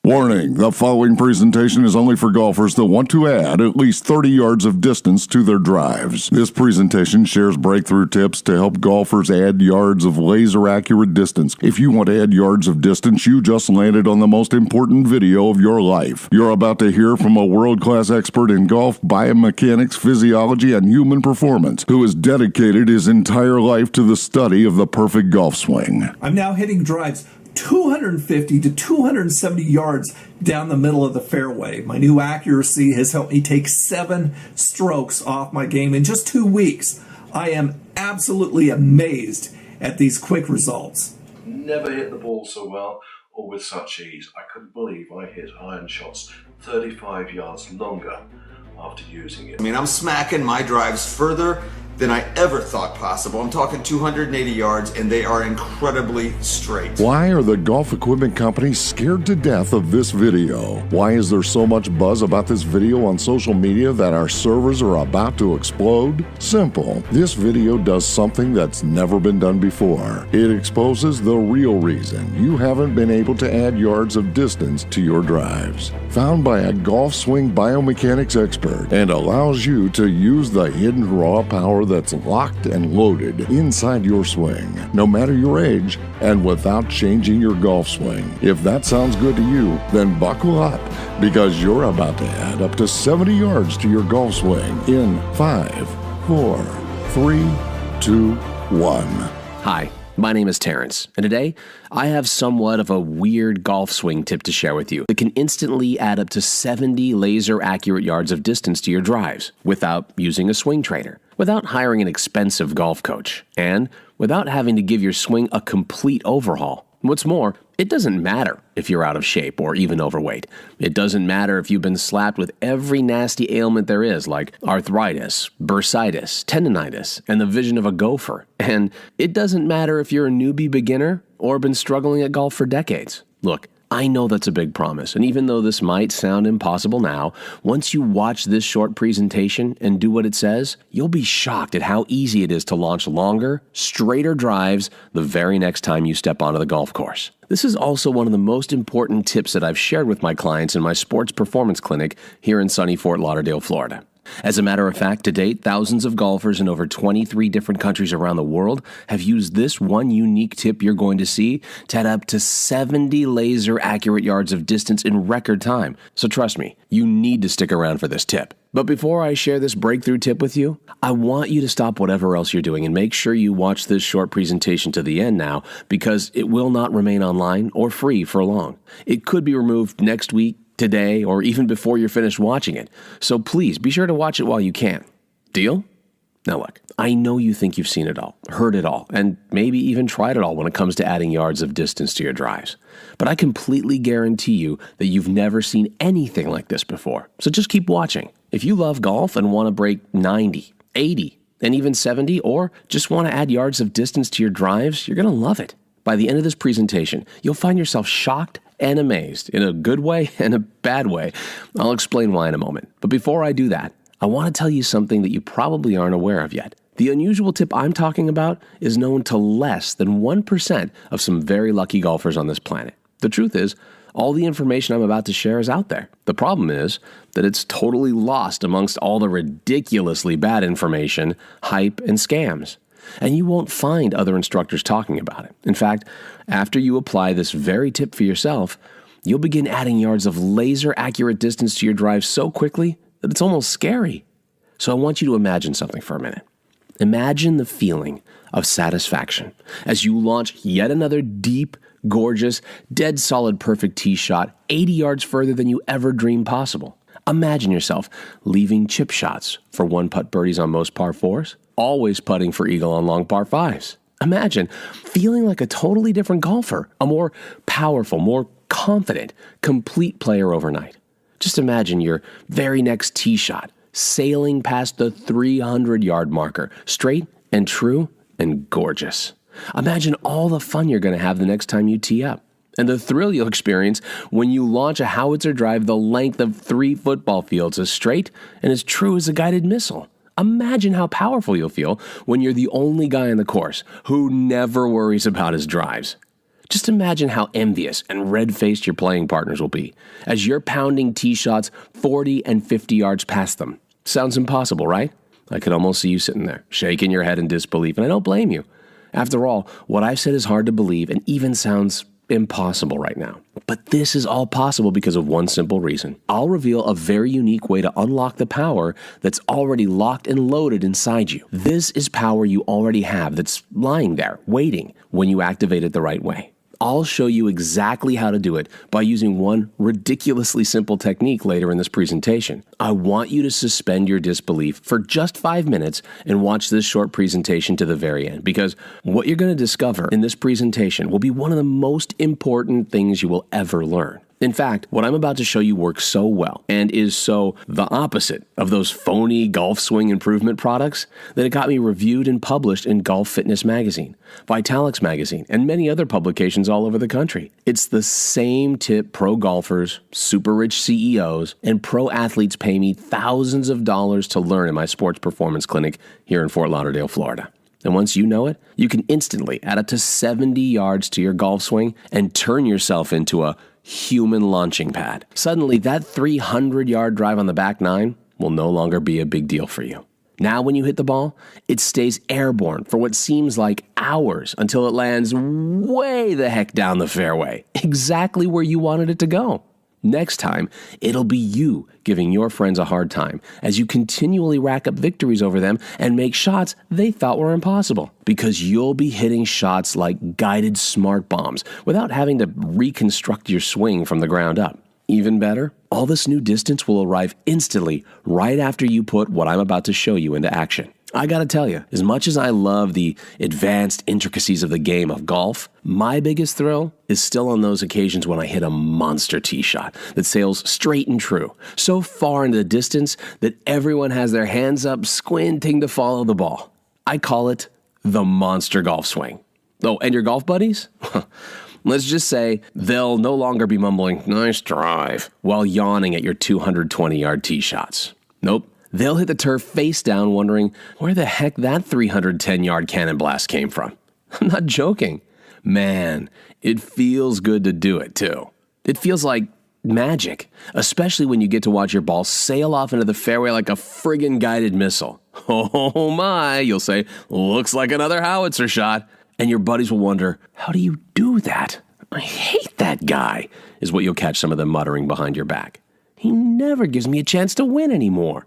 Warning, the following presentation is only for golfers that want to add at least 30 yards of distance to their drives. This presentation shares breakthrough tips to help golfers add yards of laser-accurate distance. If you want to add yards of distance, you just landed on the most important video of your life. You're about to hear from a world-class expert in golf, biomechanics, physiology, and human performance, who has dedicated his entire life to the study of the perfect golf swing. I'm now hitting drives 250 to 270 yards down the middle of the fairway. My new accuracy has helped me take 7 strokes off my game in just 2 weeks. I am absolutely amazed at these quick results. Never hit the ball so well or with such ease. I couldn't believe I hit iron shots 35 yards longer after using it. I mean, I'm smacking my drives further than I ever thought possible. I'm talking 280 yards, and they are incredibly straight. Why are the golf equipment companies scared to death of this video? Why is there so much buzz about this video on social media that our servers are about to explode? Simple. This video does something that's never been done before. It exposes the real reason you haven't been able to add yards of distance to your drives. Found by a golf swing biomechanics expert, and allows you to use the hidden raw power that's locked and loaded inside your swing, no matter your age, and without changing your golf swing. If that sounds good to you, then buckle up, because you're about to add up to 70 yards to your golf swing in 5, 4, 3, 2, 1. Hi, my name is Terrence, and today I have somewhat of a weird golf swing tip to share with you that can instantly add up to 70 laser-accurate yards of distance to your drives without using a swing trainer, without hiring an expensive golf coach, and without having to give your swing a complete overhaul. What's more, it doesn't matter if you're out of shape or even overweight. It doesn't matter if you've been slapped with every nasty ailment there is, like arthritis, bursitis, tendonitis, and the vision of a gopher. And it doesn't matter if you're a newbie beginner or been struggling at golf for decades. Look, I know that's a big promise, and even though this might sound impossible now, once you watch this short presentation and do what it says, you'll be shocked at how easy it is to launch longer, straighter drives the very next time you step onto the golf course. This is also one of the most important tips that I've shared with my clients in my sports performance clinic here in sunny Fort Lauderdale, Florida. As a matter of fact, to date, thousands of golfers in over 23 different countries around the world have used this one unique tip you're going to see to add up to 70 laser-accurate yards of distance in record time. So trust me, you need to stick around for this tip. But before I share this breakthrough tip with you, I want you to stop whatever else you're doing and make sure you watch this short presentation to the end now, because it will not remain online or free for long. It could be removed next week, today, or even before you're finished watching it. So please be sure to watch it while you can. Deal? Now look, I know you think you've seen it all, heard it all, and maybe even tried it all when it comes to adding yards of distance to your drives. But I completely guarantee you that you've never seen anything like this before. So just keep watching. If you love golf and want to break 90, 80, and even 70, or just want to add yards of distance to your drives, you're going to love it. By the end of this presentation, you'll find yourself shocked and amazed in a good way and a bad way. I'll explain why in a moment. But before I do that, I want to tell you something that you probably aren't aware of yet. The unusual tip I'm talking about is known to less than 1% of some very lucky golfers on this planet. The truth is, all the information I'm about to share is out there. The problem is that it's totally lost amongst all the ridiculously bad information, hype, and scams. And you won't find other instructors talking about it. In fact, after you apply this very tip for yourself, you'll begin adding yards of laser-accurate distance to your drive so quickly that it's almost scary. So I want you to imagine something for a minute. Imagine the feeling of satisfaction as you launch yet another deep, gorgeous, dead solid perfect tee shot 80 yards further than you ever dreamed possible. Imagine yourself leaving chip shots for one-putt birdies on most par 4s, always putting for eagle on long par 5s. Imagine feeling like a totally different golfer, a more powerful, more confident, complete player overnight. Just imagine your very next tee shot sailing past the 300-yard marker, straight and true and gorgeous. Imagine all the fun you're going to have the next time you tee up, and the thrill you'll experience when you launch a howitzer drive the length of 3 football fields, as straight and as true as a guided missile. Imagine how powerful you'll feel when you're the only guy on the course who never worries about his drives. Just imagine how envious and red-faced your playing partners will be as you're pounding tee shots 40 and 50 yards past them. Sounds impossible, right? I could almost see you sitting there, shaking your head in disbelief, and I don't blame you. After all, what I've said is hard to believe and even sounds impossible right now. But this is all possible because of one simple reason. I'll reveal a very unique way to unlock the power that's already locked and loaded inside you. This is power you already have that's lying there, waiting when you activate it the right way. I'll show you exactly how to do it by using one ridiculously simple technique later in this presentation. I want you to suspend your disbelief for just 5 minutes and watch this short presentation to the very end, because what you're going to discover in this presentation will be one of the most important things you will ever learn. In fact, what I'm about to show you works so well and is so the opposite of those phony golf swing improvement products that it got me reviewed and published in Golf Fitness Magazine, Vitalix Magazine, and many other publications all over the country. It's the same tip pro golfers, super rich CEOs, and pro athletes pay me thousands of dollars to learn in my sports performance clinic here in Fort Lauderdale, Florida. And once you know it, you can instantly add up to 70 yards to your golf swing and turn yourself into a human launching pad. Suddenly, that 300-yard drive on the back nine will no longer be a big deal for you. Now, when you hit the ball, it stays airborne for what seems like hours until it lands way the heck down the fairway, exactly where you wanted it to go. Next time, it'll be you giving your friends a hard time as you continually rack up victories over them and make shots they thought were impossible, because you'll be hitting shots like guided smart bombs without having to reconstruct your swing from the ground up. Even better, all this new distance will arrive instantly right after you put what I'm about to show you into action. I gotta tell you, as much as I love the advanced intricacies of the game of golf, my biggest thrill is still on those occasions when I hit a monster tee shot that sails straight and true, so far into the distance that everyone has their hands up squinting to follow the ball. I call it the monster golf swing. Oh, and your golf buddies? Let's just say they'll no longer be mumbling, "Nice drive," while yawning at your 220-yard tee shots. Nope. They'll hit the turf face down wondering where the heck that 310-yard cannon blast came from. I'm not joking. Man, it feels good to do it too. It feels like magic, especially when you get to watch your ball sail off into the fairway like a friggin' guided missile. Oh my, you'll say, looks like another howitzer shot. And your buddies will wonder, how do you do that? I hate that guy, is what you'll catch some of them muttering behind your back. He never gives me a chance to win anymore.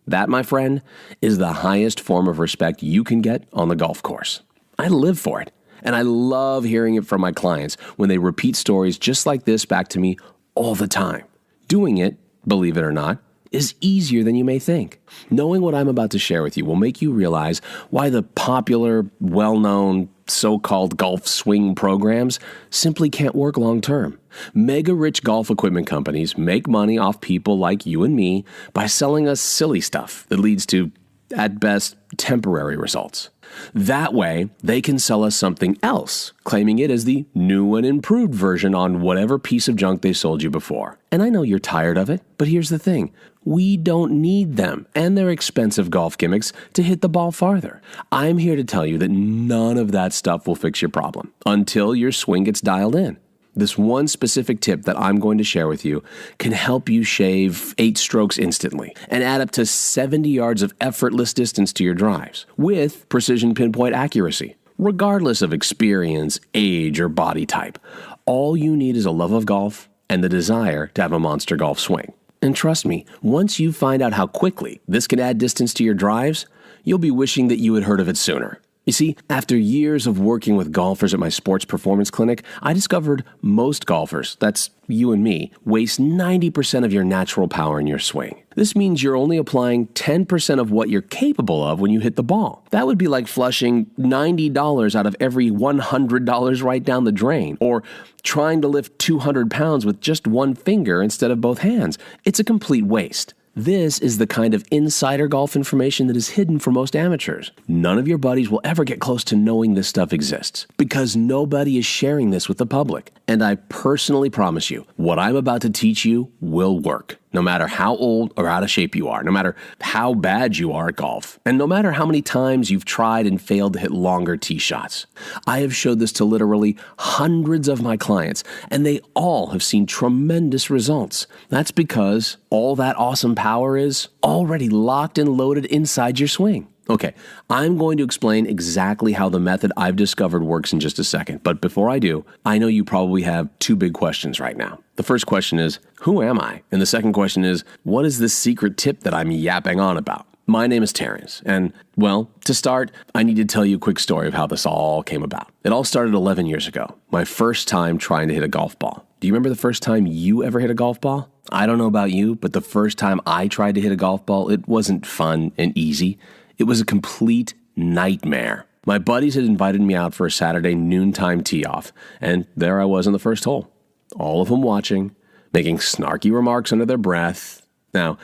That, my friend, is the highest form of respect you can get on the golf course. I live for it, and I love hearing it from my clients when they repeat stories just like this back to me all the time. Doing it, believe it or not, is easier than you may think. Knowing what I'm about to share with you will make you realize why the popular, well-known, so-called golf swing programs simply can't work long-term. Mega-rich golf equipment companies make money off people like you and me by selling us silly stuff that leads to, at best, temporary results. That way, they can sell us something else, claiming it as the new and improved version on whatever piece of junk they sold you before. And I know you're tired of it, but here's the thing. We don't need them and their expensive golf gimmicks to hit the ball farther. I'm here to tell you that none of that stuff will fix your problem until your swing gets dialed in. This one specific tip that I'm going to share with you can help you shave 8 strokes instantly and add up to 70 yards of effortless distance to your drives with precision pinpoint accuracy, regardless of experience, age, or body type. All you need is a love of golf and the desire to have a monster golf swing. And trust me, once you find out how quickly this can add distance to your drives, you'll be wishing that you had heard of it sooner. You see, after years of working with golfers at my sports performance clinic, I discovered most golfers, that's you and me, waste 90% of your natural power in your swing. This means you're only applying 10% of what you're capable of when you hit the ball. That would be like flushing $90 out of every $100 right down the drain, or trying to lift 200 pounds with just one finger instead of both hands. It's a complete waste. This is the kind of insider golf information that is hidden for most amateurs. None of your buddies will ever get close to knowing this stuff exists because nobody is sharing this with the public. And I personally promise you, what I'm about to teach you will work. no matter how old or out of shape you are, no matter how bad you are at golf, and no matter how many times you've tried and failed to hit longer tee shots. I have showed this to literally hundreds of my clients, and they all have seen tremendous results. That's because all that awesome power is already locked and loaded inside your swing. Okay, I'm going to explain exactly how the method I've discovered works in just a second, but before I do, I know you probably have two big questions right now. The first question is, who am I? And the second question is, what is this secret tip that I'm yapping on about? My name is Terrence, and, well, to start, I need to tell you a quick story of how this all came about. It all started 11 years ago, my first time trying to hit a golf ball. Do you remember the first time you ever hit a golf ball? I don't know about you, but the first time I tried to hit a golf ball, it wasn't fun and easy. It was a complete nightmare. My buddies had invited me out for a Saturday noontime tee-off, and there I was in the first hole. All of them watching, making snarky remarks under their breath. Now,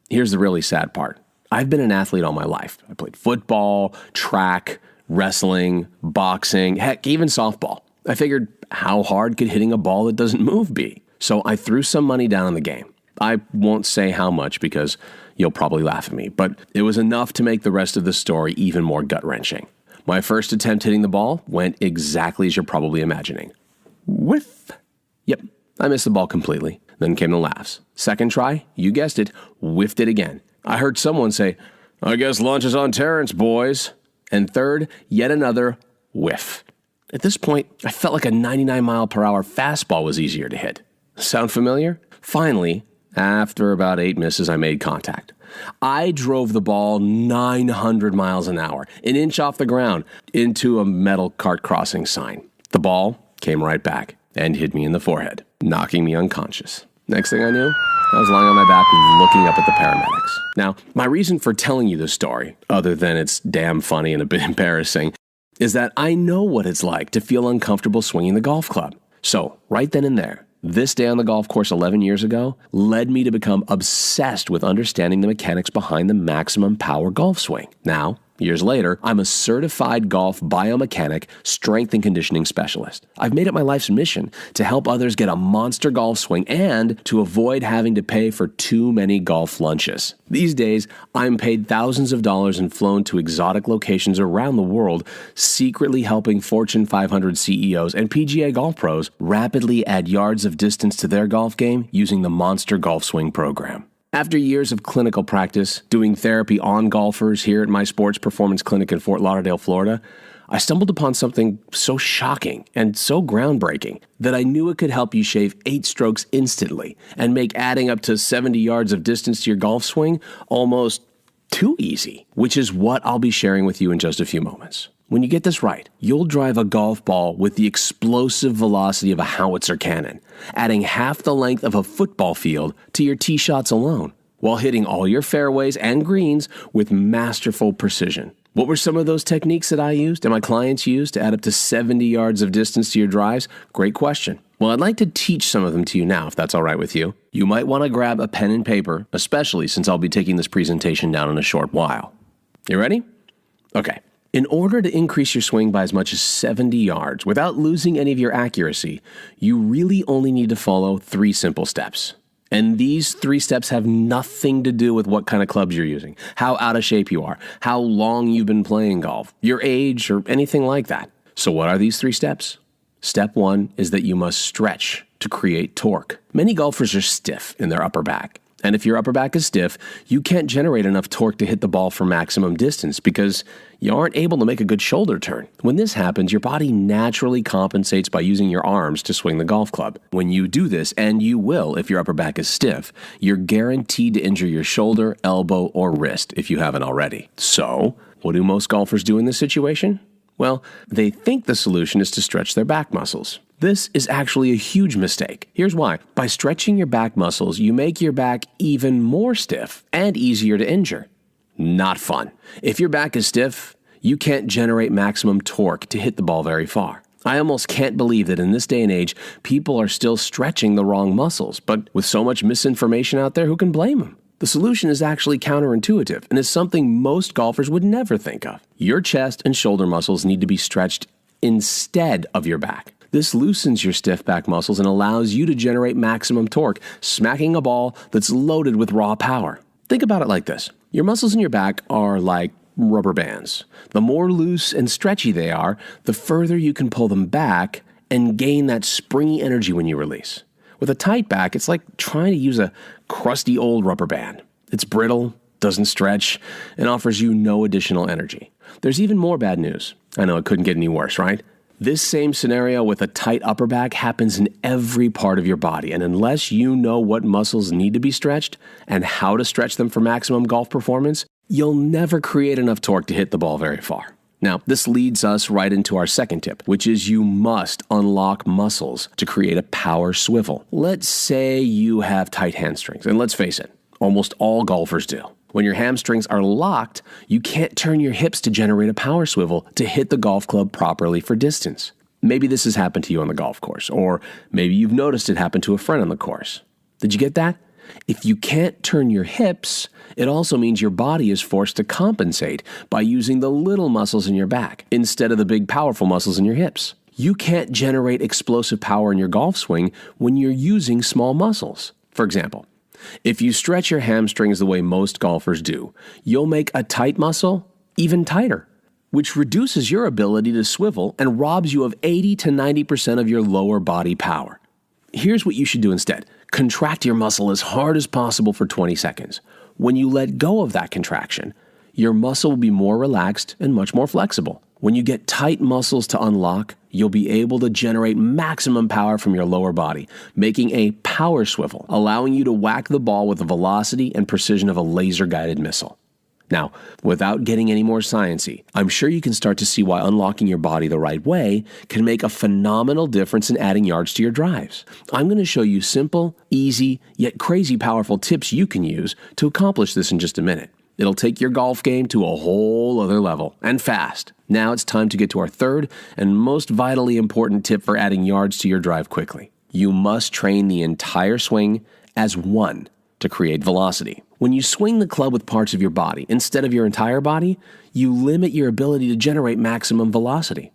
here's the really sad part. I've been an athlete all my life. I played football, track, wrestling, boxing, heck, even softball. I figured, how hard could hitting a ball that doesn't move be? So I threw some money down on the game. I won't say how much because you'll probably laugh at me, but it was enough to make the rest of the story even more gut-wrenching. My first attempt hitting the ball went exactly as you're probably imagining. Whiff. Yep, I missed the ball completely. Then came the laughs. Second try, you guessed it, whiffed it again. I heard someone say, "I guess lunch is on Terrence, boys." And third, yet another whiff. At this point, I felt like a 99-mile-per-hour fastball was easier to hit. Sound familiar? Finally, after about 8 misses, I made contact. I drove the ball 900 miles an hour, an inch off the ground, into a metal cart crossing sign. The ball came right back and hit me in the forehead, knocking me unconscious. Next thing I knew, I was lying on my back looking up at the paramedics. Now, my reason for telling you this story, other than it's damn funny and a bit embarrassing, is that I know what it's like to feel uncomfortable swinging the golf club. So, right then and there, this day on the golf course 11 years ago led me to become obsessed with understanding the mechanics behind the maximum power golf swing. Now, years later, I'm a certified golf biomechanic, strength and conditioning specialist. I've made it my life's mission to help others get a monster golf swing and to avoid having to pay for too many golf lunches. These days, I'm paid thousands of dollars and flown to exotic locations around the world, secretly helping Fortune 500 CEOs and PGA golf pros rapidly add yards of distance to their golf game using the Monster Golf Swing program. After years of clinical practice, doing therapy on golfers here at my sports performance clinic in Fort Lauderdale, Florida, I stumbled upon something so shocking and so groundbreaking that I knew it could help you shave 8 strokes instantly and make adding up to 70 yards of distance to your golf swing almost too easy, which is what I'll be sharing with you in just a few moments. When you get this right, you'll drive a golf ball with the explosive velocity of a howitzer cannon, adding half the length of a football field to your tee shots alone, while hitting all your fairways and greens with masterful precision. What were some of those techniques that I used and my clients used to add up to 70 yards of distance to your drives? Great question. Well, I'd like to teach some of them to you now, if that's all right with you. You might want to grab a pen and paper, especially since I'll be taking this presentation down in a short while. You ready? Okay. In order to increase your swing by as much as 70 yards without losing any of your accuracy, you really only need to follow 3 simple steps. And these 3 steps have nothing to do with what kind of clubs you're using, how out of shape you are, how long you've been playing golf, your age, or anything like that. So what are these 3 steps? Step 1 is that you must stretch to create torque. Many golfers are stiff in their upper back. And if your upper back is stiff, you can't generate enough torque to hit the ball for maximum distance because you aren't able to make a good shoulder turn. When this happens, your body naturally compensates by using your arms to swing the golf club. When you do this, and you will if your upper back is stiff, you're guaranteed to injure your shoulder, elbow, or wrist if you haven't already. So, what do most golfers do in this situation? Well, they think the solution is to stretch their back muscles. This is actually a huge mistake. Here's why. By stretching your back muscles, you make your back even more stiff and easier to injure. Not fun. If your back is stiff, you can't generate maximum torque to hit the ball very far. I almost can't believe that in this day and age, people are still stretching the wrong muscles, but with so much misinformation out there, who can blame them? The solution is actually counterintuitive and is something most golfers would never think of. Your chest and shoulder muscles need to be stretched instead of your back. This loosens your stiff back muscles and allows you to generate maximum torque, smacking a ball that's loaded with raw power. Think about it like this. Your muscles in your back are like rubber bands. The more loose and stretchy they are, the further you can pull them back and gain that springy energy when you release. With a tight back, it's like trying to use a crusty old rubber band. It's brittle, doesn't stretch, and offers you no additional energy. There's even more bad news. I know it couldn't get any worse, right? This same scenario with a tight upper back happens in every part of your body, and unless you know what muscles need to be stretched and how to stretch them for maximum golf performance, you'll never create enough torque to hit the ball very far. Now, this leads us right into our second tip, which is you must unlock muscles to create a power swivel. Let's say you have tight hamstrings, and let's face it, almost all golfers do. When your hamstrings are locked, you can't turn your hips to generate a power swivel to hit the golf club properly for distance. Maybe this has happened to you on the golf course, or maybe you've noticed it happen to a friend on the course. Did you get that? If you can't turn your hips, it also means your body is forced to compensate by using the little muscles in your back instead of the big, powerful muscles in your hips. You can't generate explosive power in your golf swing when you're using small muscles. For example, if you stretch your hamstrings the way most golfers do, you'll make a tight muscle even tighter, which reduces your ability to swivel and robs you of 80 to 90% of your lower body power. Here's what you should do instead. Contract your muscle as hard as possible for 20 seconds. When you let go of that contraction, your muscle will be more relaxed and much more flexible. When you get tight muscles to unlock, you'll be able to generate maximum power from your lower body, making a power swivel, allowing you to whack the ball with the velocity and precision of a laser-guided missile. Now, without getting any more sciencey, I'm sure you can start to see why unlocking your body the right way can make a phenomenal difference in adding yards to your drives. I'm going to show you simple, easy, yet crazy powerful tips you can use to accomplish this in just a minute. It'll take your golf game to a whole other level, and fast. Now it's time to get to our third and most vitally important tip for adding yards to your drive quickly. You must train the entire swing as one to create velocity. When you swing the club with parts of your body instead of your entire body, you limit your ability to generate maximum velocity.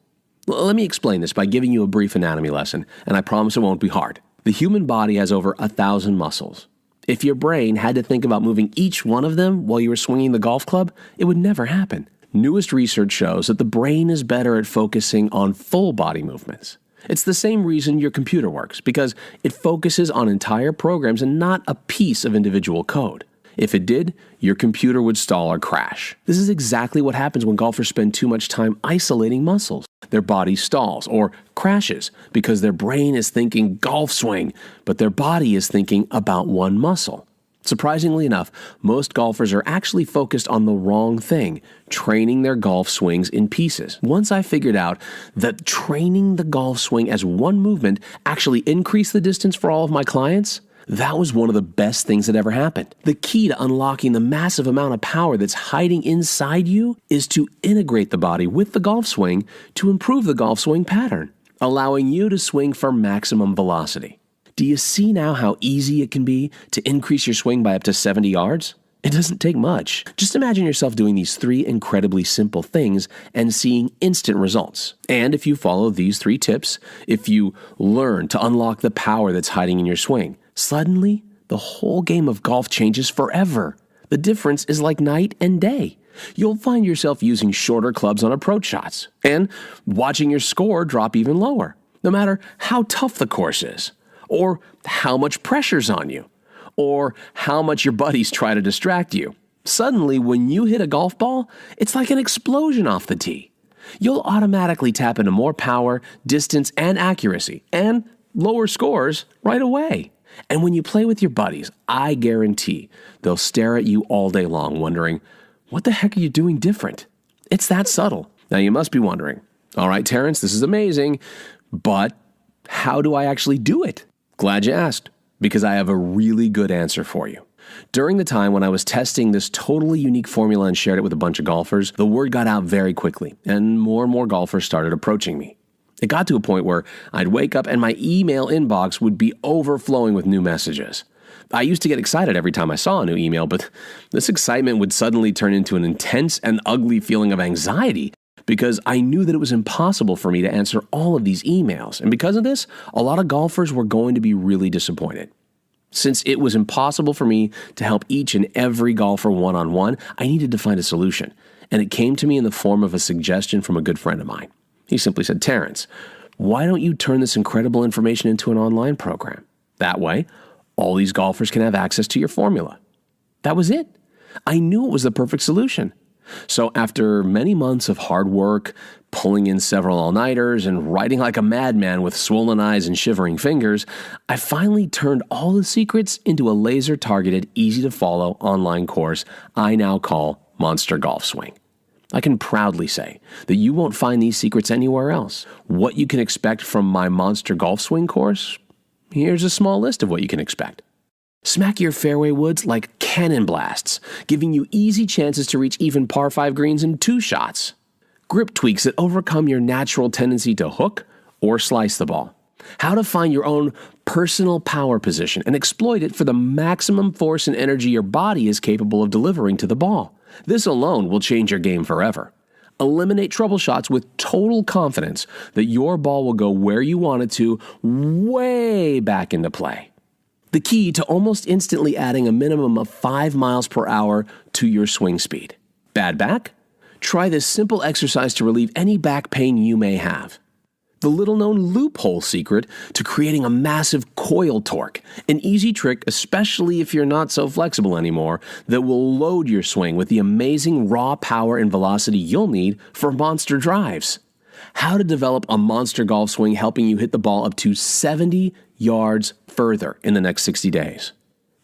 Let me explain this by giving you a brief anatomy lesson, and I promise it won't be hard. The human body has over 1,000 muscles. If your brain had to think about moving each one of them while you were swinging the golf club, it would never happen. Newest research shows that the brain is better at focusing on full body movements. It's the same reason your computer works, because it focuses on entire programs and not a piece of individual code. If it did, your computer would stall or crash. This is exactly what happens when golfers spend too much time isolating muscles. Their body stalls or crashes because their brain is thinking golf swing, but their body is thinking about one muscle. Surprisingly enough, most golfers are actually focused on the wrong thing, training their golf swings in pieces. Once I figured out that training the golf swing as one movement actually increased the distance for all of my clients, that was one of the best things that ever happened. The key to unlocking the massive amount of power that's hiding inside you is to integrate the body with the golf swing to improve the golf swing pattern, allowing you to swing for maximum velocity. Do you see now how easy it can be to increase your swing by up to 70 yards? It doesn't take much. Just imagine yourself doing these 3 incredibly simple things and seeing instant results. And if you follow these 3 tips, if you learn to unlock the power that's hiding in your swing, suddenly the whole game of golf changes forever. The difference is like night and day. You'll find yourself using shorter clubs on approach shots and watching your score drop even lower, no matter how tough the course is, or how much pressure's on you, or how much your buddies try to distract you. Suddenly, when you hit a golf ball, it's like an explosion off the tee. You'll automatically tap into more power, distance, and accuracy, and lower scores right away. And when you play with your buddies, I guarantee they'll stare at you all day long wondering, what the heck are you doing different? It's that subtle. Now you must be wondering, all right, Terrence, this is amazing, but how do I actually do it? Glad you asked, because I have a really good answer for you. During the time when I was testing this totally unique formula and shared it with a bunch of golfers, the word got out very quickly, and more golfers started approaching me. It got to a point where I'd wake up and my email inbox would be overflowing with new messages. I used to get excited every time I saw a new email, but this excitement would suddenly turn into an intense and ugly feeling of anxiety because I knew that it was impossible for me to answer all of these emails. And because of this, a lot of golfers were going to be really disappointed. Since it was impossible for me to help each and every golfer one-on-one, I needed to find a solution. And it came to me in the form of a suggestion from a good friend of mine. He simply said, "Terrence, why don't you turn this incredible information into an online program? That way, all these golfers can have access to your formula." That was it. I knew it was the perfect solution. So after many months of hard work, pulling in several all-nighters, and writing like a madman with swollen eyes and shivering fingers, I finally turned all the secrets into a laser-targeted, easy-to-follow online course I now call Monster Golf Swing. I can proudly say that you won't find these secrets anywhere else. What you can expect from my Monster Golf Swing course? Here's a small list of what you can expect. Smack your fairway woods like cannon blasts, giving you easy chances to reach even par 5 greens in 2 shots. Grip tweaks that overcome your natural tendency to hook or slice the ball. How to find your own personal power position and exploit it for the maximum force and energy your body is capable of delivering to the ball. This alone will change your game forever. Eliminate trouble shots with total confidence that your ball will go where you want it to, way back into play. The key to almost instantly adding a minimum of 5 miles per hour to your swing speed. Bad back? Try this simple exercise to relieve any back pain you may have. The little-known loophole secret to creating a massive coil torque, an easy trick, especially if you're not so flexible anymore, that will load your swing with the amazing raw power and velocity you'll need for monster drives. How to develop a monster golf swing helping you hit the ball up to 70 yards further in the next 60 days.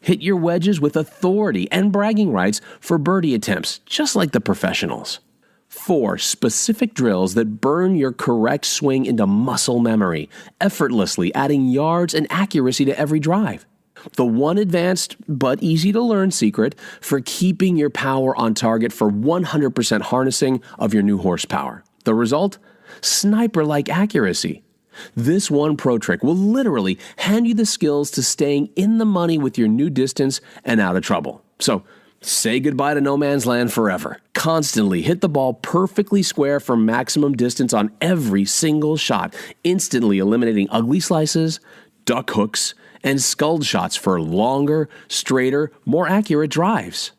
Hit your wedges with authority and bragging rights for birdie attempts, just like the professionals. 4 specific drills that burn your correct swing into muscle memory, effortlessly adding yards and accuracy to every drive. The one advanced but easy to learn secret for keeping your power on target for 100% harnessing of your new horsepower. The result? Sniper-like accuracy. This one pro trick will literally hand you the skills to staying in the money with your new distance and out of trouble. So, say goodbye to no man's land forever. Constantly hit the ball perfectly square for maximum distance on every single shot, instantly eliminating ugly slices, duck hooks, and sculled shots for longer, straighter, more accurate drives.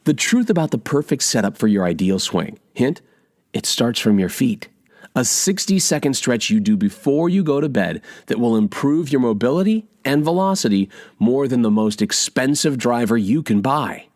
The truth about the perfect setup for your ideal swing. Hint, it starts from your feet. A 60-second stretch you do before you go to bed that will improve your mobility and velocity more than the most expensive driver you can buy.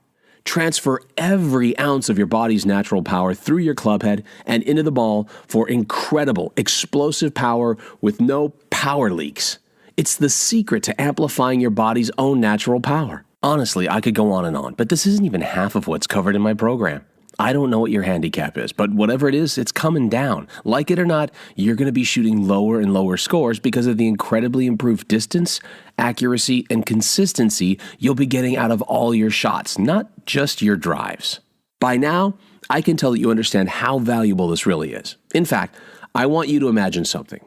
Transfer every ounce of your body's natural power through your club head and into the ball for incredible, explosive power with no power leaks. It's the secret to amplifying your body's own natural power. Honestly, I could go on, but this isn't even half of what's covered in my program. I don't know what your handicap is, but whatever it is, it's coming down. Like it or not, you're going to be shooting lower and lower scores because of the incredibly improved distance, accuracy, and consistency you'll be getting out of all your shots, not just your drives. By now, I can tell that you understand how valuable this really is. In fact, I want you to imagine something.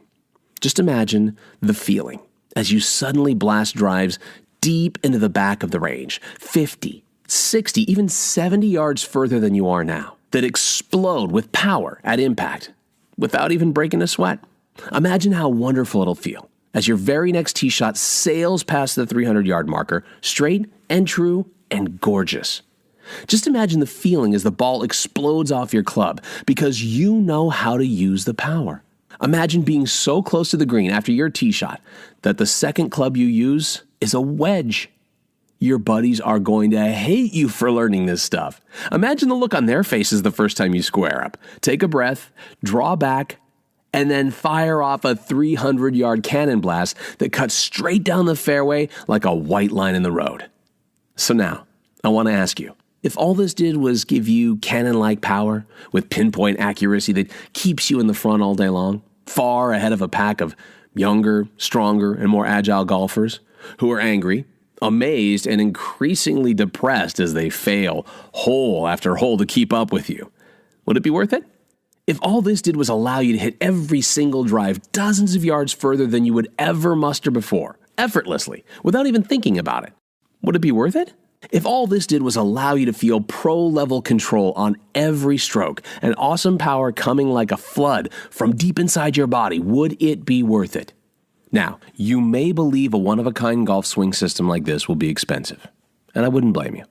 Just imagine the feeling as you suddenly blast drives deep into the back of the range, 50, 60, even 70 yards further than you are now, that explode with power at impact without even breaking a sweat. Imagine how wonderful it'll feel as your very next tee shot sails past the 300-yard marker, straight and true and gorgeous. Just imagine the feeling as the ball explodes off your club because you know how to use the power. Imagine being so close to the green after your tee shot that the second club you use is a wedge. Your buddies are going to hate you for learning this stuff. Imagine the look on their faces the first time you square up. Take a breath, draw back, and then fire off a 300-yard cannon blast that cuts straight down the fairway like a white line in the road. So now, I want to ask you, if all this did was give you cannon-like power with pinpoint accuracy that keeps you in the front all day long, far ahead of a pack of younger, stronger, and more agile golfers who are angry, amazed, and increasingly depressed as they fail hole after hole to keep up with you, would it be worth it? If all this did was allow you to hit every single drive dozens of yards further than you would ever muster before, effortlessly, without even thinking about it, would it be worth it? If all this did was allow you to feel pro-level control on every stroke and awesome power coming like a flood from deep inside your body, would it be worth it? Now, you may believe a one-of-a-kind golf swing system like this will be expensive, and I wouldn't blame you.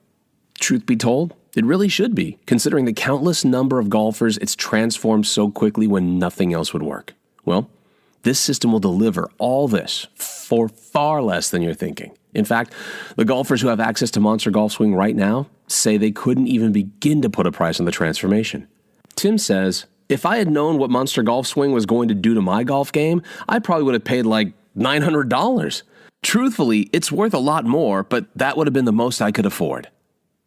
Truth be told, it really should be, considering the countless number of golfers it's transformed so quickly when nothing else would work. Well, this system will deliver all this for far less than you're thinking. In fact, the golfers who have access to Monster Golf Swing right now say they couldn't even begin to put a price on the transformation. Tim says, if I had known what Monster Golf Swing was going to do to my golf game, I probably would have paid like $900. Truthfully, it's worth a lot more, but that would have been the most I could afford.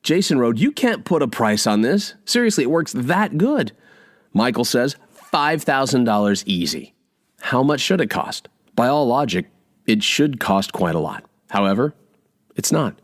Jason wrote, you can't put a price on this. Seriously, it works that good. Michael says, $5,000 easy. How much should it cost? By all logic, it should cost quite a lot. However, it's not.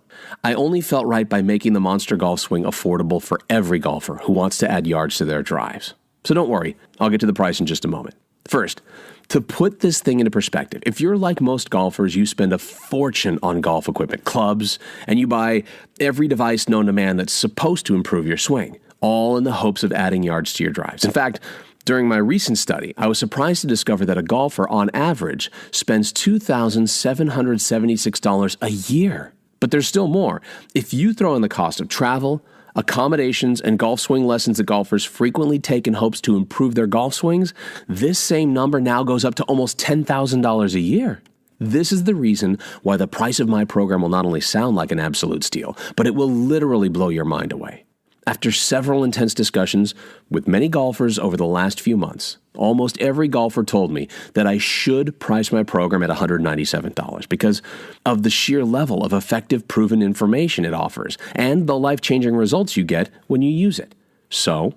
I only felt right by making the Monster Golf Swing affordable for every golfer who wants to add yards to their drives. So don't worry, I'll get to the price in just a moment. First, to put this thing into perspective, if you're like most golfers, you spend a fortune on golf equipment, clubs, and you buy every device known to man that's supposed to improve your swing, all in the hopes of adding yards to your drives. In fact, during my recent study, I was surprised to discover that a golfer, on average, spends $2,776 a year. But there's still more. If you throw in the cost of travel, accommodations, and golf swing lessons that golfers frequently take in hopes to improve their golf swings, this same number now goes up to almost $10,000 a year. This is the reason why the price of my program will not only sound like an absolute steal, but it will literally blow your mind away. After several intense discussions with many golfers over the last few months, almost every golfer told me that I should price my program at $197 because of the sheer level of effective, proven information it offers and the life-changing results you get when you use it. So,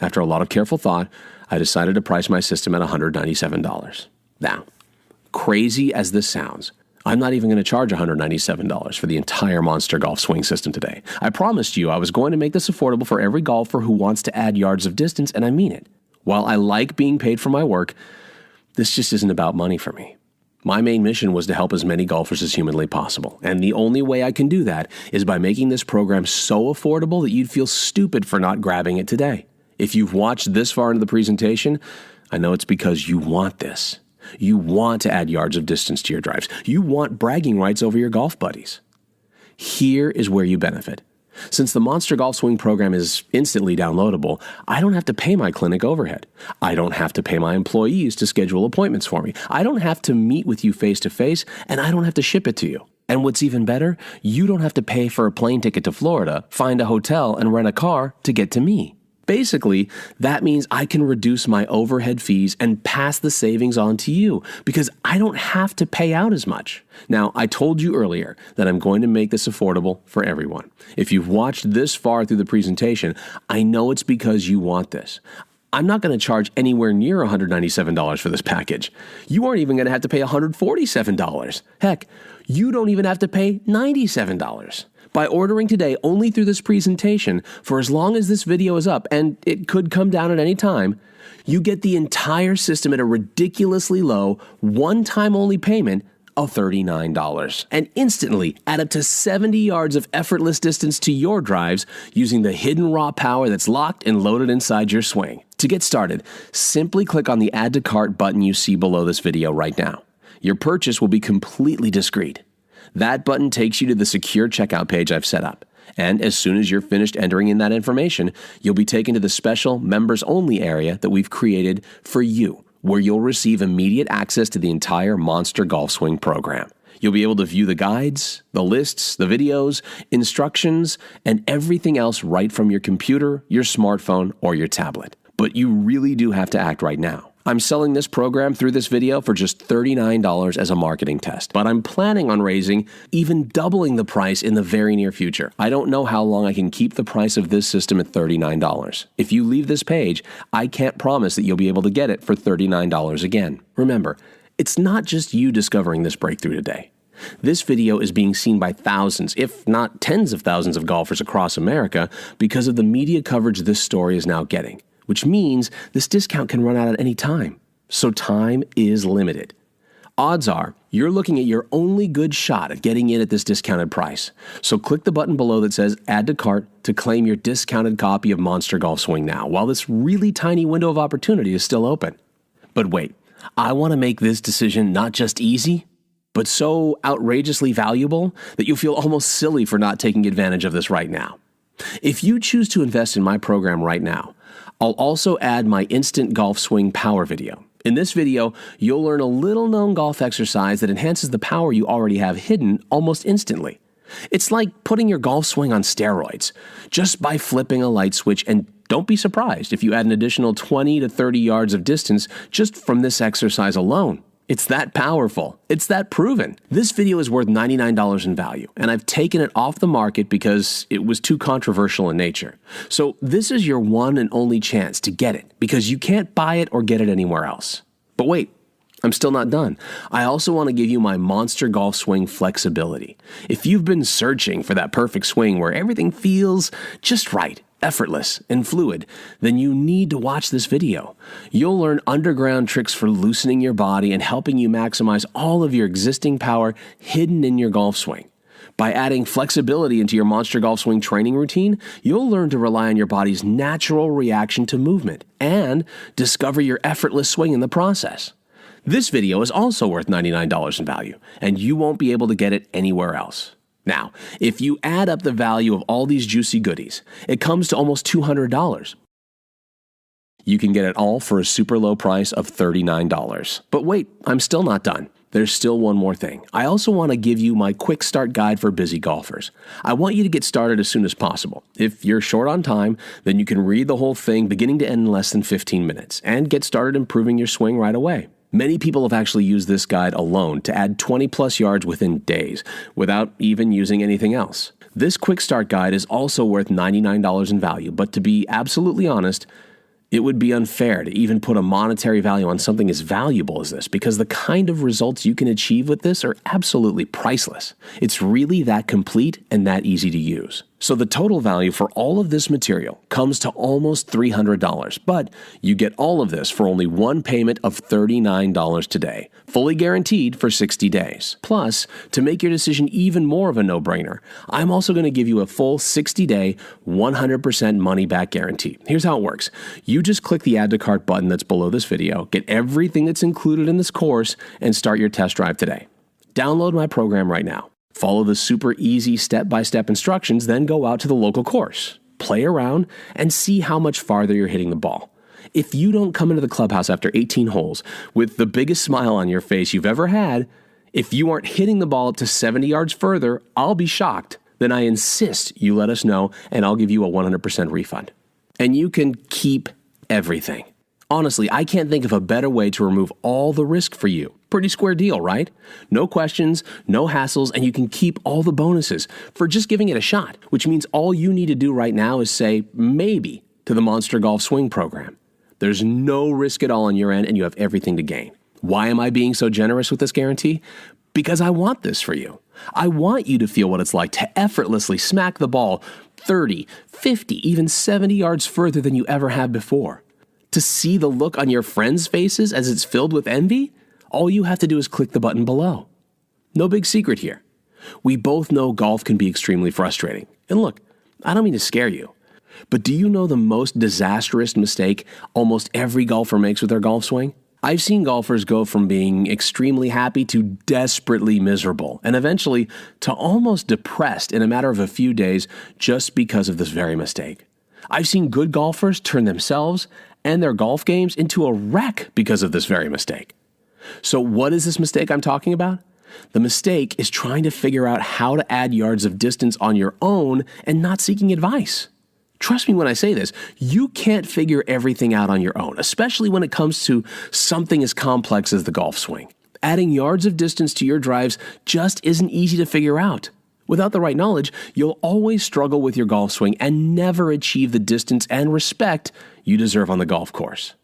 after a lot of careful thought, I decided to price my system at $197. Now, crazy as this sounds, I'm not even going to charge $197 for the entire Monster Golf Swing system today. I promised you I was going to make this affordable for every golfer who wants to add yards of distance, and I mean it. While I like being paid for my work, this just isn't about money for me. My main mission was to help as many golfers as humanly possible, and the only way I can do that is by making this program so affordable that you'd feel stupid for not grabbing it today. If you've watched this far into the presentation, I know it's because you want this. You want to add yards of distance to your drives. You want bragging rights over your golf buddies. Here is where you benefit. Since the Monster Golf Swing program is instantly downloadable, I don't have to pay my clinic overhead. I don't have to pay my employees to schedule appointments for me. I don't have to meet with you face-to-face, and I don't have to ship it to you. And what's even better, you don't have to pay for a plane ticket to Florida, find a hotel, and rent a car to get to me. Basically, that means I can reduce my overhead fees and pass the savings on to you because I don't have to pay out as much. Now, I told you earlier that I'm going to make this affordable for everyone. If you've watched this far through the presentation, I know it's because you want this. I'm not going to charge anywhere near $197 for this package. You aren't even going to have to pay $147. Heck, you don't even have to pay $97. By ordering today only through this presentation, for as long as this video is up, and it could come down at any time, you get the entire system at a ridiculously low, one-time only payment of $39, and instantly add up to 70 yards of effortless distance to your drives using the hidden raw power that's locked and loaded inside your swing. To get started, simply click on the Add to Cart button you see below this video right now. Your purchase will be completely discreet. That button takes you to the secure checkout page I've set up. And as soon as you're finished entering in that information, you'll be taken to the special members-only area that we've created for you, where you'll receive immediate access to the entire Monster Golf Swing program. You'll be able to view the guides, the lists, the videos, instructions, and everything else right from your computer, your smartphone, or your tablet. But you really do have to act right now. I'm selling this program through this video for just $39 as a marketing test, but I'm planning on raising, even doubling the price in the very near future. I don't know how long I can keep the price of this system at $39. If you leave this page, I can't promise that you'll be able to get it for $39 again. Remember, it's not just you discovering this breakthrough today. This video is being seen by thousands, if not tens of thousands of golfers across America because of the media coverage this story is now getting, which means this discount can run out at any time. So time is limited. Odds are you're looking at your only good shot at getting in at this discounted price. So click the button below that says Add to Cart to claim your discounted copy of Monster Golf Swing now, while this really tiny window of opportunity is still open. But wait, I want to make this decision not just easy, but so outrageously valuable that you'll feel almost silly for not taking advantage of this right now. If you choose to invest in my program right now, I'll also add my Instant Golf Swing Power video. In this video, you'll learn a little-known golf exercise that enhances the power you already have hidden almost instantly. It's like putting your golf swing on steroids, just by flipping a light switch, and don't be surprised if you add an additional 20 to 30 yards of distance just from this exercise alone. It's that powerful. It's that proven. This video is worth $99 in value, and I've taken it off the market because it was too controversial in nature. So this is your one and only chance to get it, because you can't buy it or get it anywhere else. But wait, I'm still not done. I also want to give you my Monster Golf Swing Flexibility. If you've been searching for that perfect swing where everything feels just right, effortless, and fluid, then you need to watch this video. You'll learn underground tricks for loosening your body and helping you maximize all of your existing power hidden in your golf swing. By adding flexibility into your Monster Golf Swing training routine, you'll learn to rely on your body's natural reaction to movement and discover your effortless swing in the process. This video is also worth $99 in value, and you won't be able to get it anywhere else. Now, if you add up the value of all these juicy goodies, it comes to almost $200. You can get it all for a super low price of $39. But wait, I'm still not done. There's still one more thing. I also want to give you my quick start guide for busy golfers. I want you to get started as soon as possible. If you're short on time, then you can read the whole thing beginning to end in less than 15 minutes and get started improving your swing right away. Many people have actually used this guide alone to add 20 plus yards within days without even using anything else. This quick start guide is also worth $99 in value, but to be absolutely honest, it would be unfair to even put a monetary value on something as valuable as this, because the kind of results you can achieve with this are absolutely priceless. It's really that complete and that easy to use. So the total value for all of this material comes to almost $300, but you get all of this for only one payment of $39 today, fully guaranteed for 60 days. Plus, to make your decision even more of a no-brainer, I'm also going to give you a full 60-day, 100% money-back guarantee. Here's how it works. You just click the Add to Cart button that's below this video, get everything that's included in this course, and start your test drive today. Download my program right now. Follow the super easy step-by-step instructions, then go out to the local course. Play around and see how much farther you're hitting the ball. If you don't come into the clubhouse after 18 holes with the biggest smile on your face you've ever had, if you aren't hitting the ball up to 70 yards further, I'll be shocked. Then I insist you let us know, and I'll give you a 100% refund. And you can keep everything. Honestly, I can't think of a better way to remove all the risk for you. Pretty square deal, right? No questions, no hassles, and you can keep all the bonuses for just giving it a shot, which means all you need to do right now is say maybe to the Monster Golf Swing program. There's no risk at all on your end, and you have everything to gain. Why am I being so generous with this guarantee? Because I want this for you. I want you to feel what it's like to effortlessly smack the ball 30, 50, even 70 yards further than you ever have before. To see the look on your friends' faces as it's filled with envy, all you have to do is click the button below. No big secret here. We both know golf can be extremely frustrating. And look, I don't mean to scare you, but do you know the most disastrous mistake almost every golfer makes with their golf swing? I've seen golfers go from being extremely happy to desperately miserable, and eventually to almost depressed in a matter of a few days just because of this very mistake. I've seen good golfers turn themselves and their golf games into a wreck because of this very mistake. So what is this mistake I'm talking about? The mistake is trying to figure out how to add yards of distance on your own and not seeking advice. Trust me when I say this, you can't figure everything out on your own, especially when it comes to something as complex as the golf swing. Adding yards of distance to your drives just isn't easy to figure out. Without the right knowledge, you'll always struggle with your golf swing and never achieve the distance and respect you deserve on the golf course.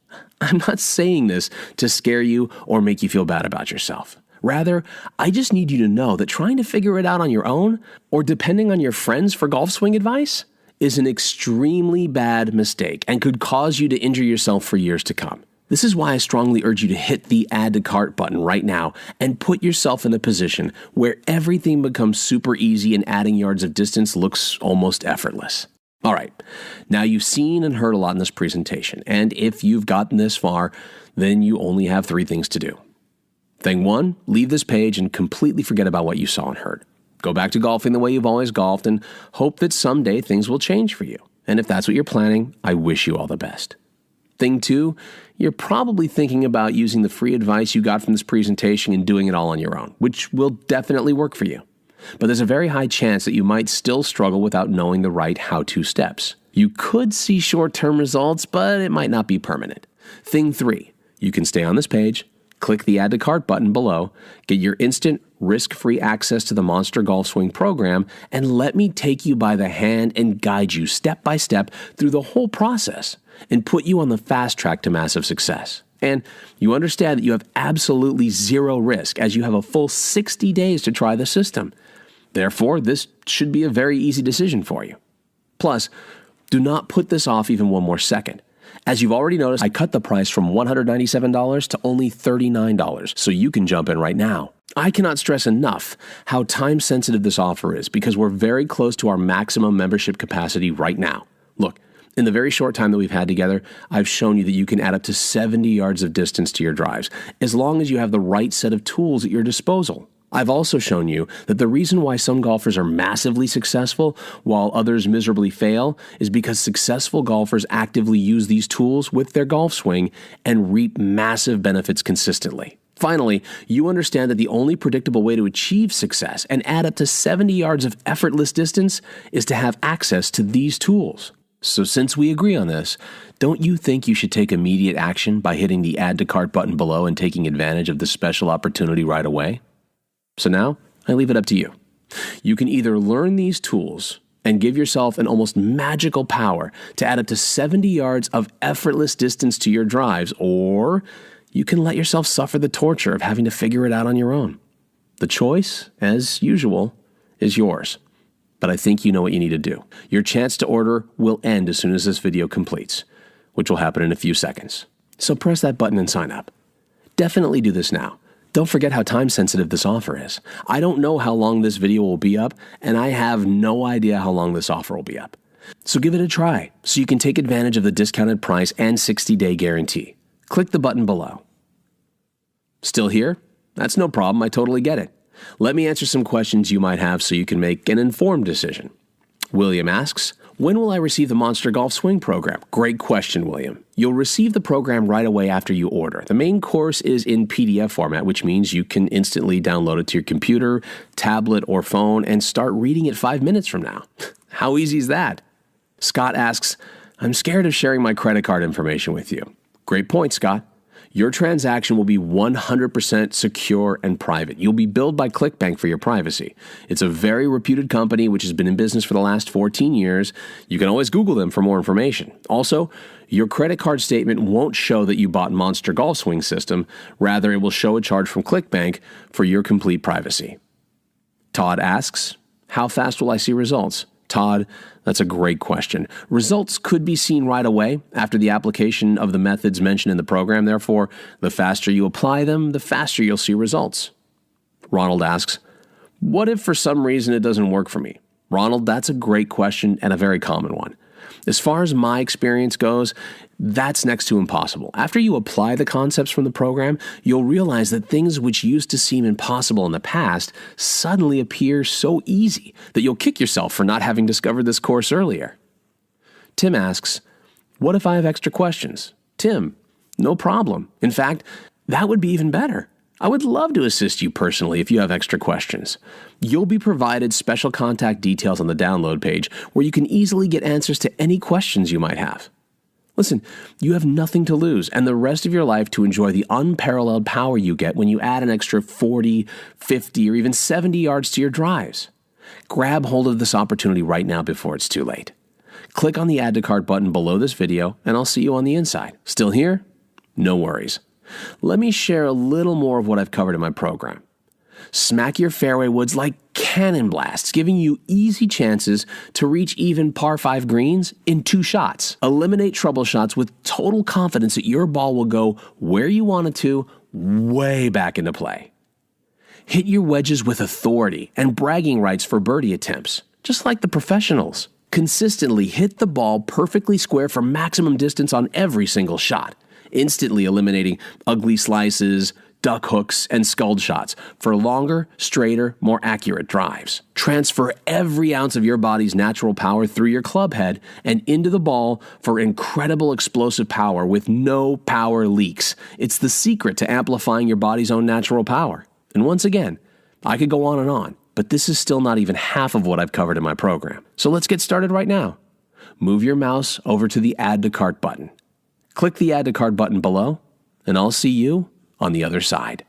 I'm not saying this to scare you or make you feel bad about yourself. Rather, I just need you to know that trying to figure it out on your own, or depending on your friends for golf swing advice, is an extremely bad mistake and could cause you to injure yourself for years to come. This is why I strongly urge you to hit the Add to Cart button right now and put yourself in a position where everything becomes super easy and adding yards of distance looks almost effortless. All right, now you've seen and heard a lot in this presentation, and if you've gotten this far, then you only have 3 things to do. Thing 1, leave this page and completely forget about what you saw and heard. Go back to golfing the way you've always golfed and hope that someday things will change for you. And if that's what you're planning, I wish you all the best. Thing 2, you're probably thinking about using the free advice you got from this presentation and doing it all on your own, which will definitely work for you. But there's a very high chance that you might still struggle without knowing the right how-to steps. You could see short-term results, but it might not be permanent. Thing 3, you can stay on this page, click the Add to Cart button below, get your instant, risk-free access to the Monster Golf Swing program, and let me take you by the hand and guide you step by step through the whole process and put you on the fast track to massive success. And you understand that you have absolutely 0 risk as you have a full 60 days to try the system. Therefore, this should be a very easy decision for you. Plus, do not put this off even one more second. As you've already noticed, I cut the price from $197 to only $39, so you can jump in right now. I cannot stress enough how time-sensitive this offer is because we're very close to our maximum membership capacity right now. Look, in the very short time that we've had together, I've shown you that you can add up to 70 yards of distance to your drives, as long as you have the right set of tools at your disposal. I've also shown you that the reason why some golfers are massively successful while others miserably fail is because successful golfers actively use these tools with their golf swing and reap massive benefits consistently. Finally, you understand that the only predictable way to achieve success and add up to 70 yards of effortless distance is to have access to these tools. So since we agree on this, don't you think you should take immediate action by hitting the Add to Cart button below and taking advantage of this special opportunity right away? So now, I leave it up to you. You can either learn these tools and give yourself an almost magical power to add up to 70 yards of effortless distance to your drives, or you can let yourself suffer the torture of having to figure it out on your own. The choice, as usual, is yours. But I think you know what you need to do. Your chance to order will end as soon as this video completes, which will happen in a few seconds. So press that button and sign up. Definitely do this now. Don't forget how time-sensitive this offer is. I don't know how long this video will be up, and I have no idea how long this offer will be up. So give it a try so you can take advantage of the discounted price and 60-day guarantee. Click the button below. Still here? That's no problem. I totally get it. Let me answer some questions you might have so you can make an informed decision. William asks, when will I receive the Monster Golf Swing program? Great question, William. You'll receive the program right away after you order. The main course is in PDF format, which means you can instantly download it to your computer, tablet, or phone and start reading it 5 minutes from now. How easy is that? Scott asks, I'm scared of sharing my credit card information with you. Great point, Scott. Your transaction will be 100% secure and private. You'll be billed by ClickBank for your privacy. It's a very reputed company which has been in business for the last 14 years. You can always Google them for more information. Also, your credit card statement won't show that you bought Monster Golf Swing System. Rather, it will show a charge from ClickBank for your complete privacy. Todd asks, how fast will I see results? Todd, that's a great question. Results could be seen right away after the application of the methods mentioned in the program. Therefore, the faster you apply them, the faster you'll see results. Ronald asks, what if for some reason it doesn't work for me? Ronald, that's a great question and a very common one. As far as my experience goes, that's next to impossible. After you apply the concepts from the program, you'll realize that things which used to seem impossible in the past suddenly appear so easy that you'll kick yourself for not having discovered this course earlier. Tim asks, what if I have extra questions? Tim, no problem. In fact, that would be even better. I would love to assist you personally if you have extra questions. You'll be provided special contact details on the download page where you can easily get answers to any questions you might have. Listen, you have nothing to lose and the rest of your life to enjoy the unparalleled power you get when you add an extra 40, 50, or even 70 yards to your drives. Grab hold of this opportunity right now before it's too late. Click on the Add to Cart button below this video and I'll see you on the inside. Still here? No worries. Let me share a little more of what I've covered in my program. Smack your fairway woods like cannon blasts, giving you easy chances to reach even par 5 greens in 2 shots. Eliminate trouble shots with total confidence that your ball will go where you want it to, way back into play. Hit your wedges with authority and bragging rights for birdie attempts, just like the professionals. Consistently hit the ball perfectly square for maximum distance on every single shot, instantly eliminating ugly slices, duck hooks, and sculled shots for longer, straighter, more accurate drives. Transfer every ounce of your body's natural power through your club head and into the ball for incredible explosive power with no power leaks. It's the secret to amplifying your body's own natural power. And once again, I could go on, but this is still not even half of what I've covered in my program. So let's get started right now. Move your mouse over to the Add to Cart button. Click the Add to Cart button below, and I'll see you on the other side.